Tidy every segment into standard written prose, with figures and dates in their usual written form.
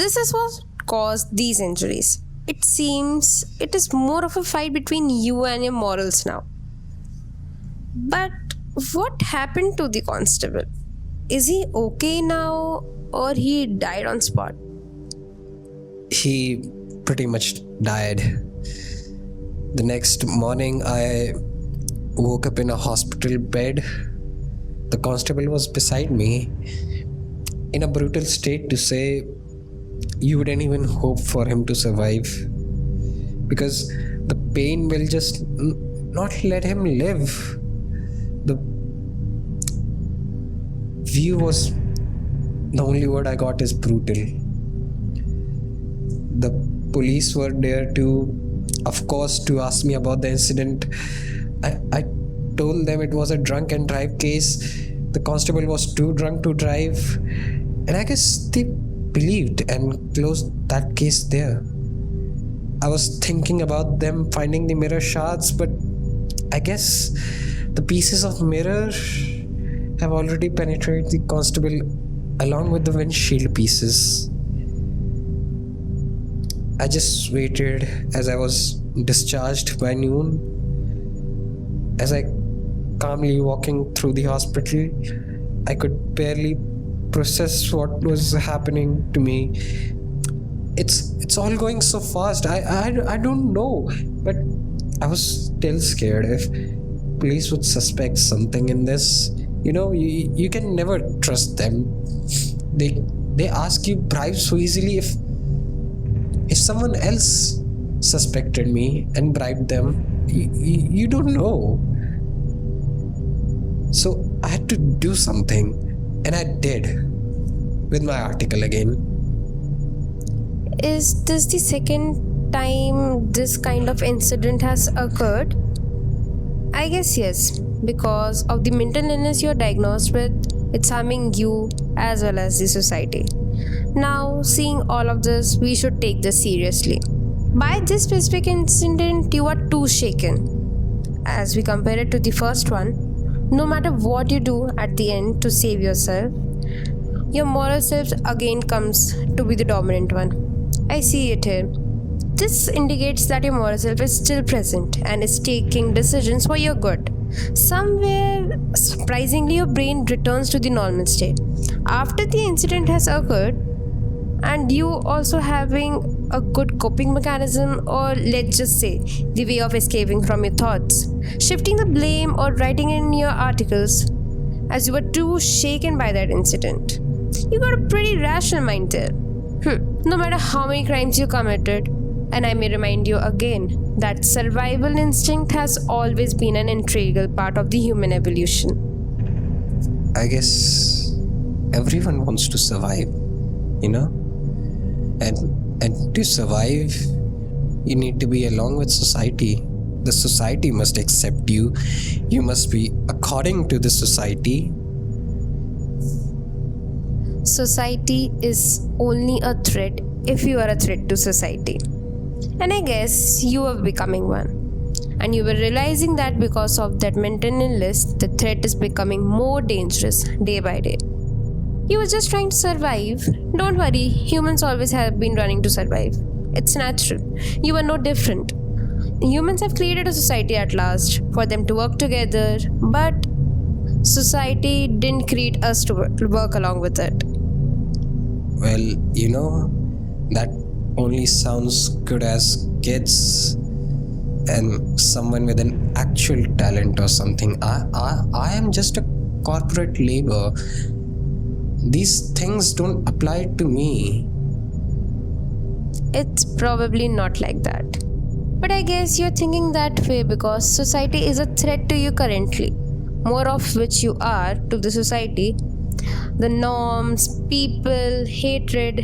This is what caused these injuries. It seems it is more of a fight between you and your morals now. But what happened to the constable? Is he okay now or he died on spot? He pretty much died. The next morning, I woke up in a hospital bed. The constable was beside me in a brutal state to say you wouldn't even hope for him to survive because the pain will just not let him live. The view was the only word I got is brutal. The police were there of course, to ask me about the incident. I told them it was a drunk and drive case. The constable was too drunk to drive, and I guess they believed and closed that case there. I was thinking about them finding the mirror shards, but I guess the pieces of mirror have already penetrated the constable along with the windshield pieces. I just waited as I was discharged by noon. As I calmly walking through the hospital, I could barely process what was happening to me. It's all going so fast. I don't know, but I was still scared. If police would suspect something in this, you can never trust them. They ask you bribes so easily. If someone else suspected me and bribed them, you don't know. So I had to do something, and I did with my article again. Is this the second time this kind of incident has occurred? I guess yes, because of the mental illness you're diagnosed with, it's harming you as well as the society. Now, seeing all of this, we should take this seriously. By this specific incident, you are too shaken. As we compare it to the first one, no matter what you do at the end to save yourself, your moral self again comes to be the dominant one. I see it here. This indicates that your moral self is still present and is taking decisions for your good. Somewhere, surprisingly, your brain returns to the normal state. After the incident has occurred, and you also having a good coping mechanism, or let's just say the way of escaping from your thoughts, shifting the blame or writing in your articles as you were too shaken by that incident. You got a pretty rational mind there. No matter how many crimes you committed, and I may remind you again that survival instinct has always been an integral part of the human evolution. I guess everyone wants to survive, And to survive, you need to be along with society. The society must accept you. You must be according to the society. Society is only a threat if you are a threat to society. And I guess you are becoming one. And you were realizing that because of that mental illness, the threat is becoming more dangerous day by day. You were just trying to survive. Don't worry, humans always have been running to survive. It's natural. You are no different. Humans have created a society at last for them to work together, but society didn't create us to work along with it. Well, that only sounds good as kids and someone with an actual talent or something. I am just a corporate labor. These things don't apply to me. It's probably not like that. But I guess you're thinking that way because society is a threat to you currently, more of which you are to the society. The norms, people, hatred,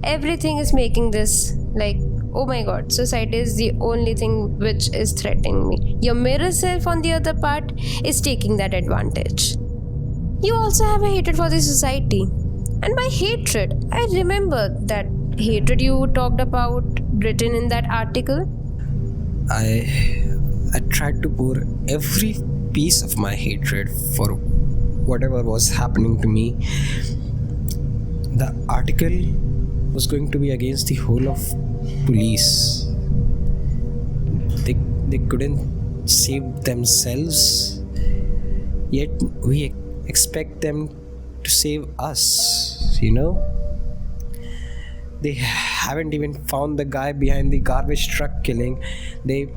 everything is making this like, oh my god, society is the only thing which is threatening me. Your mirror self, on the other part, is taking that advantage. You also have a hatred for the society. And by hatred, I remember that hatred you talked about written in that article. I tried to pour every piece of my hatred for whatever was happening to me. The article was going to be against the whole of police. They couldn't save themselves, yet we expect them to save us, They haven't even found the guy behind the garbage truck killing. They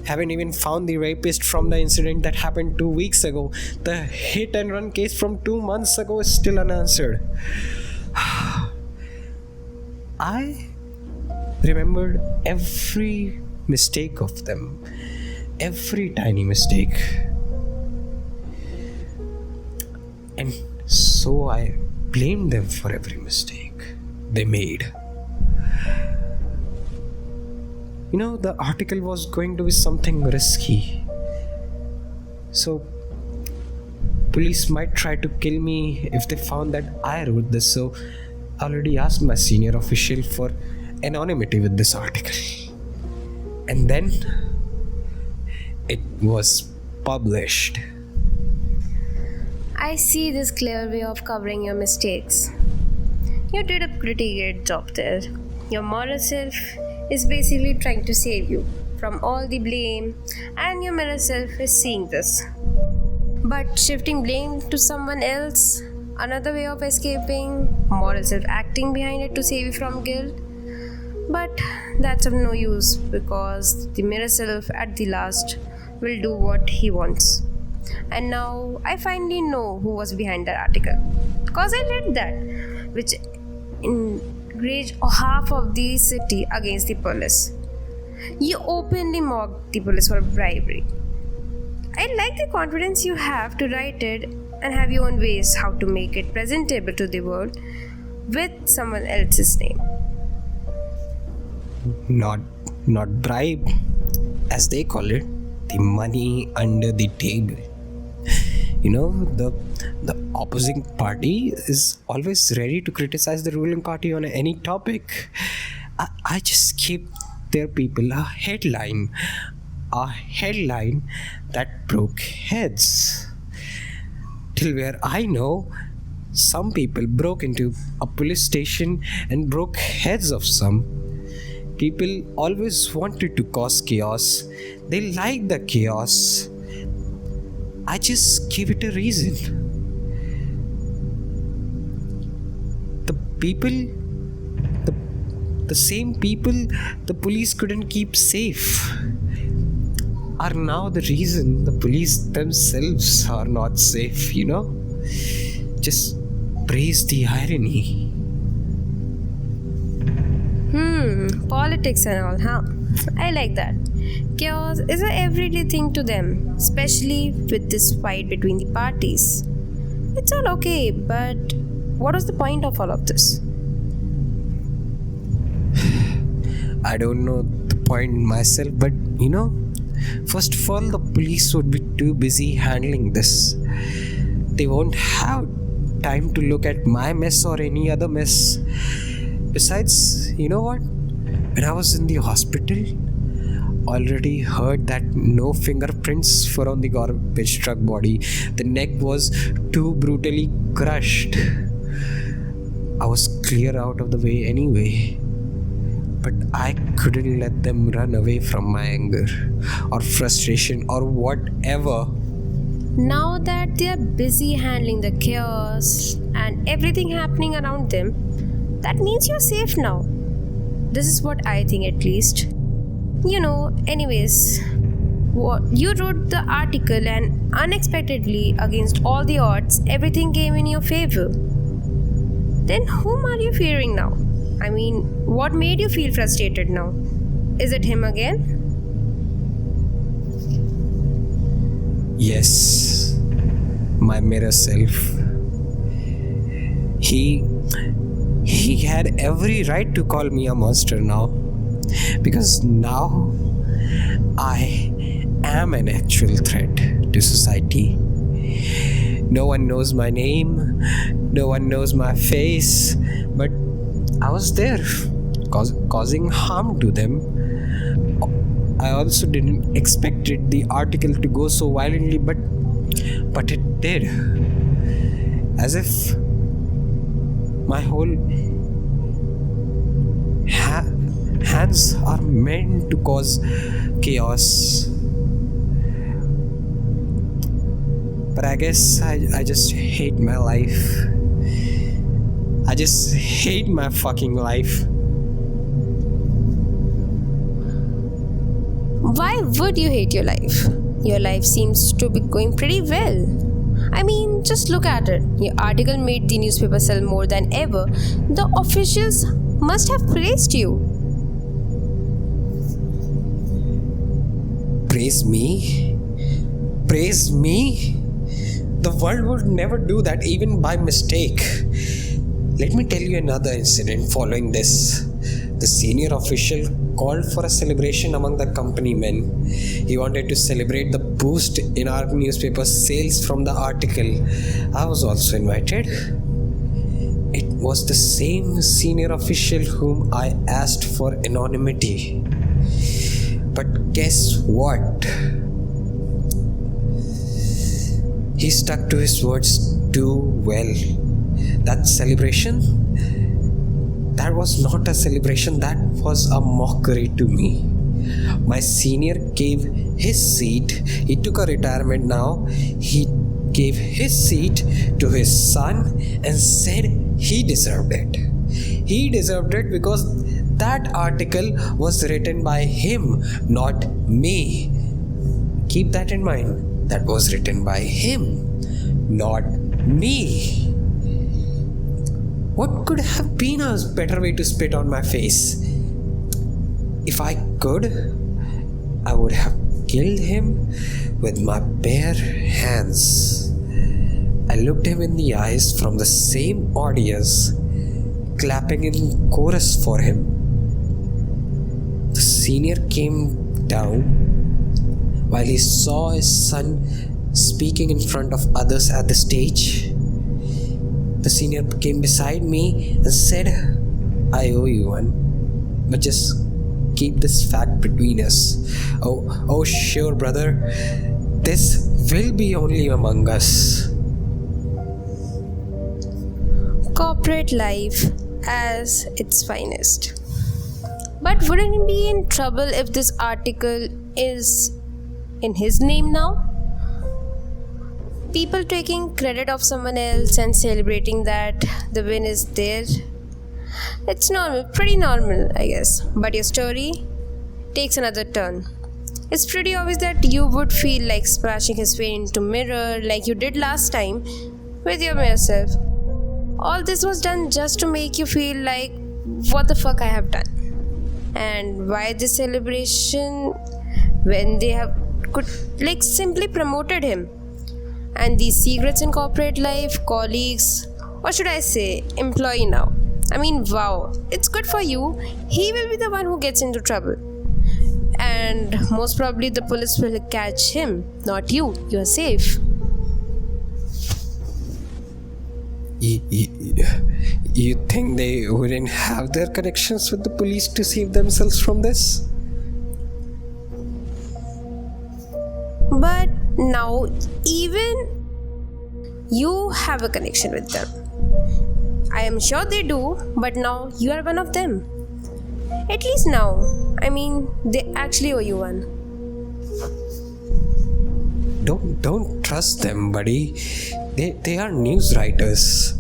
haven't even found the rapist from the incident that happened 2 weeks ago. The hit and run case from 2 months ago is still unanswered. I remembered every mistake of them, every tiny mistake. And so I blamed them for every mistake they made. The article was going to be something risky. So, police might try to kill me if they found that I wrote this. So, I already asked my senior official for anonymity with this article. And then, it was published. I see this clear way of covering your mistakes. You did a pretty great job there. Your moral self is basically trying to save you from all the blame, and your mirror self is seeing this. But shifting blame to someone else, another way of escaping, moral self acting behind it to save you from guilt. But that's of no use because the mirror self at the last will do what he wants. And now I finally know who was behind that article. Because I read that, which enraged half of the city against the police. You openly mocked the police for bribery. I like the confidence you have to write it and have your own ways how to make it presentable to the world with someone else's name. Not bribe, as they call it, the money under the table. The opposing party is always ready to criticize the ruling party on any topic. I just keep their people a headline that broke heads. Till where I know, some people broke into a police station and broke heads of some. People always wanted to cause chaos. They like the chaos. I just give it a reason. The same people the police couldn't keep safe are now the reason the police themselves are not safe, Just praise the irony. Politics and all, huh? I like that. Chaos is an everyday thing to them, especially with this fight between the parties. It's all okay, but what was the point of all of this? I don't know the point myself, but first of all, the police would be too busy handling this. They won't have time to look at my mess or any other mess. Besides, you know what? When I was in the hospital, already heard that no fingerprints were on the garbage truck body. The neck was too brutally crushed. I was clear out of the way anyway. But I couldn't let them run away from my anger or frustration or whatever. Now that they are busy handling the chaos and everything happening around them, that means you're safe now. This is what I think, at least. Anyways, you wrote the article and unexpectedly, against all the odds, everything came in your favor. Then whom are you fearing now? I mean, what made you feel frustrated now? Is it him again? Yes, my mirror self. He had every right to call me a monster now. Because now I am an actual threat to society. No one knows my name, no one knows my face, but I was there, causing harm to them. I also didn't expect the article to go so violently, but it did. As if my whole hands are meant to cause chaos. But I guess I just hate my life. I just hate my fucking life. Why would you hate your life? Your life seems to be going pretty well. I mean, just look at it. Your article made the newspaper sell more than ever. The officials must have praised you. Praise me? Praise me? The world would never do that, even by mistake. Let me tell you another incident following this. The senior official called for a celebration among the company men. He wanted to celebrate the boost in our newspaper sales from the article. I was also invited. It was the same senior official whom I asked for anonymity. But guess what? He stuck to his words too well. That celebration, that was not a celebration, that was a mockery to me. My senior gave his seat, he took a retirement now, he gave his seat to his son and said he deserved it. He deserved it because that article was written by him, not me. Keep that in mind. That was written by him, not me. What could have been a better way to spit on my face? If I could, I would have killed him with my bare hands. I looked him in the eyes from the same audience, clapping in chorus for him. The senior came down while he saw his son speaking in front of others at the stage. The senior came beside me and said, I owe you one, but just keep this fact between us. Oh, sure, brother. This will be only among us. Corporate life as its finest. But wouldn't he be in trouble if this article is in his name now? People taking credit of someone else and celebrating that the win is there. It's normal, pretty normal, I guess. But your story takes another turn. It's pretty obvious that you would feel like splashing his face into mirror like you did last time with your mere self. All this was done just to make you feel like, what the fuck I have done? And why this celebration when they could simply promoted him? And these secrets in corporate life, colleagues, or should I say, employee now. I mean, wow, it's good for you. He will be the one who gets into trouble. And most probably the police will catch him, not you. You're safe. You think they wouldn't have their connections with the police to save themselves from this? But now, even you have a connection with them. I am sure they do, but now you are one of them. At least now. I mean, they actually owe you one. Don't trust them, buddy. They are news writers.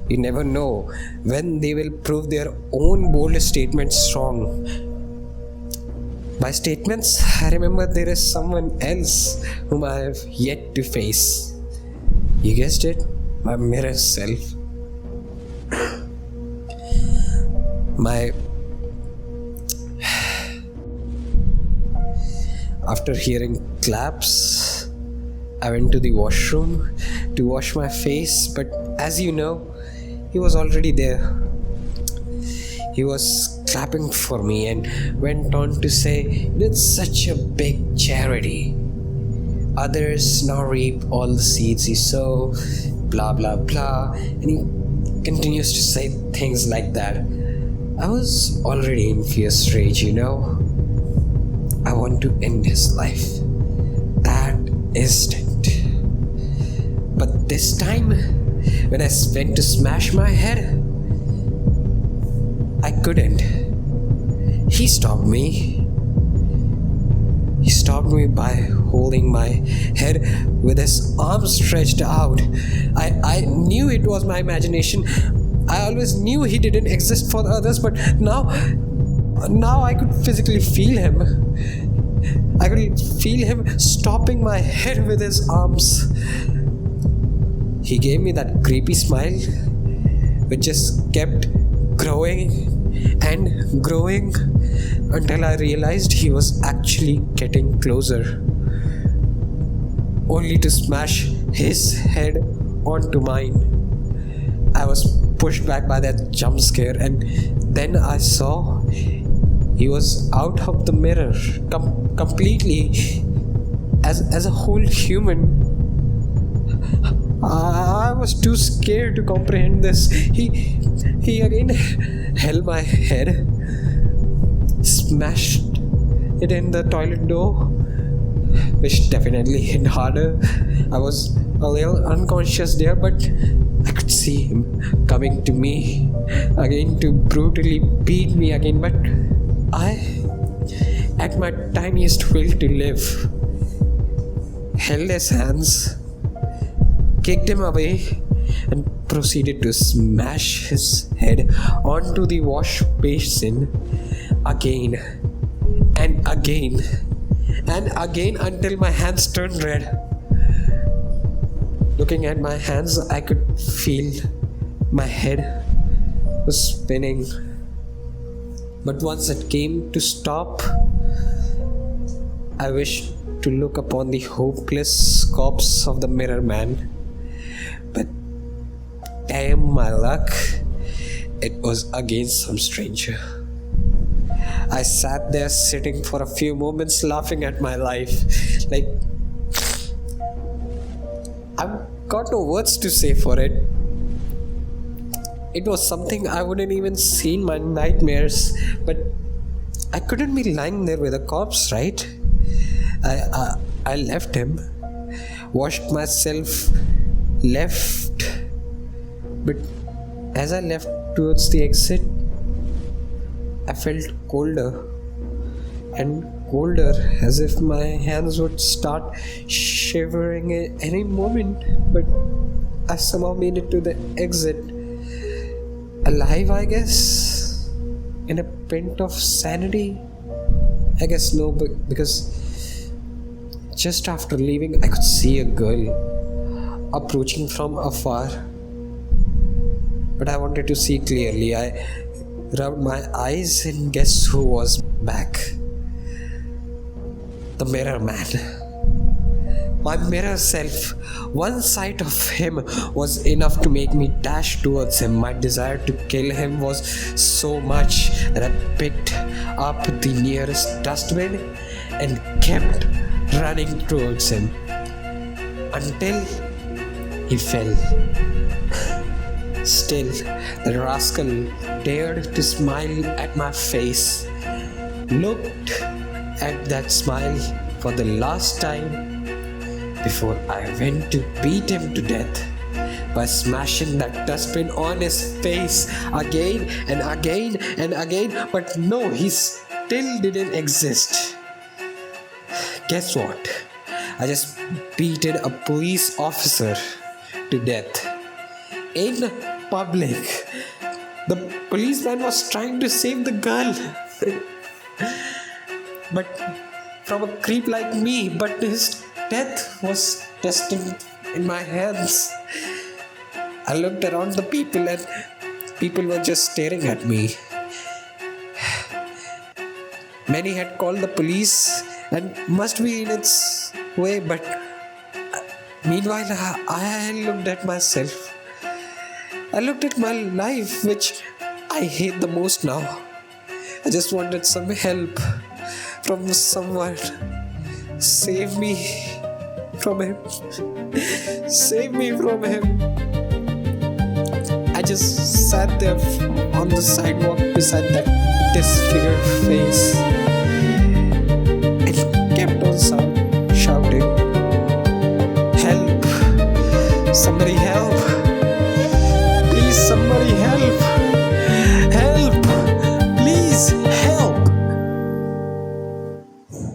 You never know when they will prove their own bold statements wrong. By statements, I remember there is someone else whom I have yet to face. You guessed it, my mirror self. After hearing claps, I went to the washroom to wash my face, but as you know, he was already there. He was clapping for me and went on to say, it's such a big charity. Others now reap all the seeds he sow, blah blah blah. And he continues to say things like that. I was already in fierce rage, you know. I want to end his life that instant. But this time, when I went to smash my head, I couldn't. He stopped me. He stopped me by holding my head with his arms stretched out. I knew it was my imagination. I always knew he didn't exist for others, but now I could physically feel him. I could feel him stopping my head with his arms. He gave me that creepy smile, which just kept growing and growing until I realized he was actually getting closer, only to smash his head onto mine. I was pushed back by that jump scare, and then I saw he was out of the mirror completely as a whole human. I was too scared to comprehend this. He again held my head, smashed it in the toilet door, which definitely hit harder. I was a little unconscious there, but I could see him coming to me again to brutally beat me again. But I, at my tiniest will to live, held his hands, kicked him away, and proceeded to smash his head onto the wash basin again and again and again until my hands turned red. Looking at my hands, I could feel my head was spinning. But once it came to stop, I wished to look upon the hopeless corpse of the mirror man. But damn my luck, it was again some stranger. I sat there sitting for a few moments laughing at my life. Like, I've got no words to say for it. It was something I wouldn't even see in my nightmares. But I couldn't be lying there with a corpse, right? I left him, washed myself, left. But as I left towards the exit, I felt colder and colder, as if my hands would start shivering at any moment. But I somehow made it to the exit, alive, I guess, in a pint of sanity. I guess no, but because just after leaving, I could see a girl approaching from afar. But I wanted to see clearly. I rubbed my eyes, and guess who was back? The mirror man. My mirror self. One sight of him was enough to make me dash towards him. My desire to kill him was so much that I picked up the nearest dustbin and kept running towards him until he fell. Still, the rascal dared to smile at my face, looked at that smile for the last time before I went to beat him to death by smashing that dustbin on his face again and again and again. But no, he still didn't exist. Guess what? I just beated a police officer to death in public. The policeman was trying to save the girl. But from a creep like me, but his death was destined in my hands. I looked around the people, and people were just staring at me. Many had called the police and must be in its way, but meanwhile I looked at myself. I looked at my life, which I hate the most now. I just wanted some help from someone. Save me from him. Save me from him. I just sat there on the sidewalk beside that disfigured face and kept on shouting, "Help! Somebody help!"